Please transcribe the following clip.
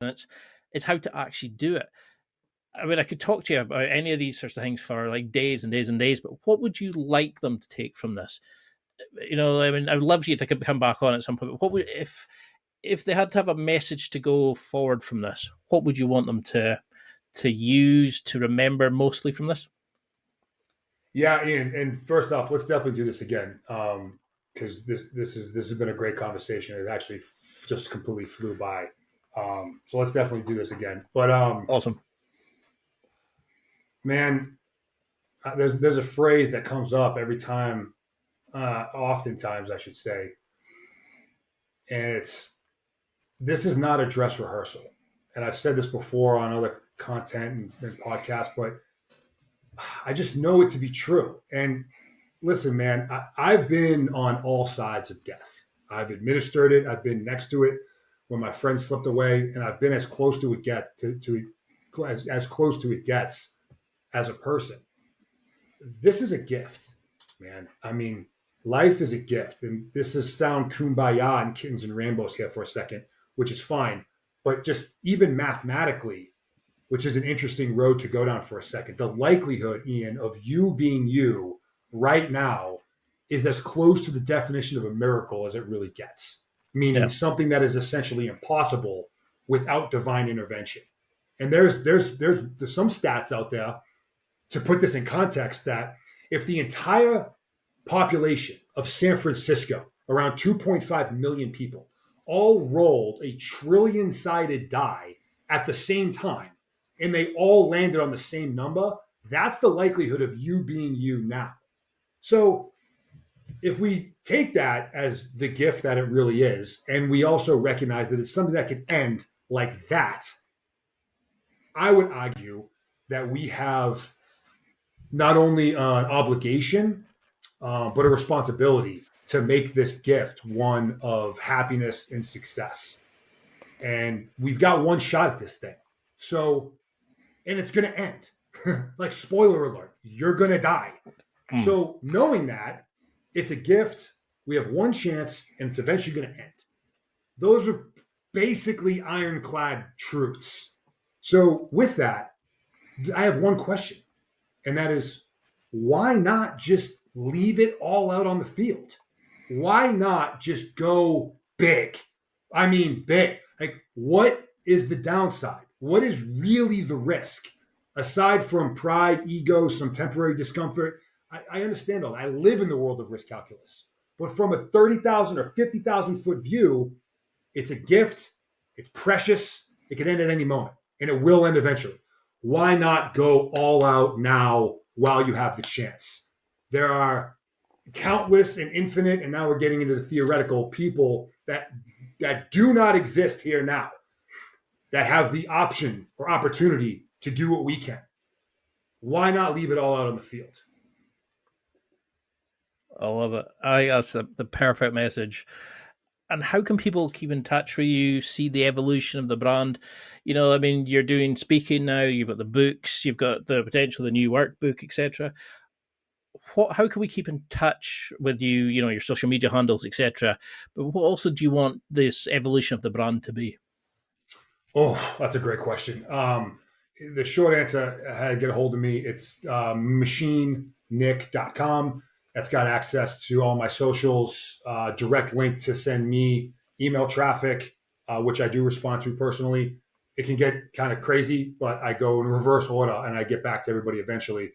It's how to actually do it. I mean, I could talk to you about any of these sorts of things for like days and days and days, but what would you like them to take from this? I mean, I would love you to come back on at some point. But what would if they had to have a message to go forward from this? What would you want them to use to remember mostly from this? Yeah, Ian. And first off, let's definitely do this again, because this has been a great conversation. It actually just completely flew by. So let's definitely do this again. But Awesome. man, there's a phrase that comes up every time, oftentimes I should say, and it's this is not a dress rehearsal. And I've said this before on other content and podcasts, but I just know it to be true. And listen, man, I've been on all sides of death. I've administered it. I've been next to it when my friend slipped away, and I've been as close to it get to as close to it gets as a person. This is a gift, man. I mean, life is a gift, and this is sound kumbaya and kittens and rainbows here for a second, which is fine. But just even mathematically, which is an interesting road to go down for a second. The likelihood, Ian, of you being you right now is as close to the definition of a miracle as it really gets, meaning Yeah. something that is essentially impossible without divine intervention. And there's some stats out there to put this in context that if the entire population of San Francisco, around 2.5 million people, all rolled a trillion sided die at the same time, and they all landed on the same number, that's the likelihood of you being you now. So if we take that as the gift that it really is, and we also recognize that it's something that can end like that, I would argue that we have not only an obligation, but a responsibility to make this gift one of happiness and success. And we've got one shot at this thing. So, and it's going to end. Like, spoiler alert, you're going to die. Mm. So, knowing that it's a gift, we have one chance, and it's eventually going to end. Those are basically ironclad truths. So, with that, I have one question, and that is why not just leave it all out on the field? Why not just go big? I mean, big. Like, what is the downside? What is really the risk? Aside from pride, ego, some temporary discomfort, I understand all that. I live in the world of risk calculus. But from a 30,000 or 50,000 foot view, it's a gift, it's precious, it can end at any moment, and it will end eventually. Why not go all out now while you have the chance? There are countless and infinite, and now we're getting into the theoretical people that do not exist here now that have the option or opportunity to do what we can. Why not leave it all out on the field? I love it. I think that's the perfect message. And how can people keep in touch with you, see the evolution of the brand? I mean, you're doing speaking now, you've got the books, you've got the potential, the new workbook, etc. How can we keep in touch with you, your social media handles, etc.? But what also do you want this evolution of the brand to be? Oh, that's a great question. The short answer, how to get a hold of me, it's machinenick.com. That's got access to all my socials, direct link to send me email traffic, which I do respond to personally. It can get kind of crazy, but I go in reverse order and I get back to everybody eventually.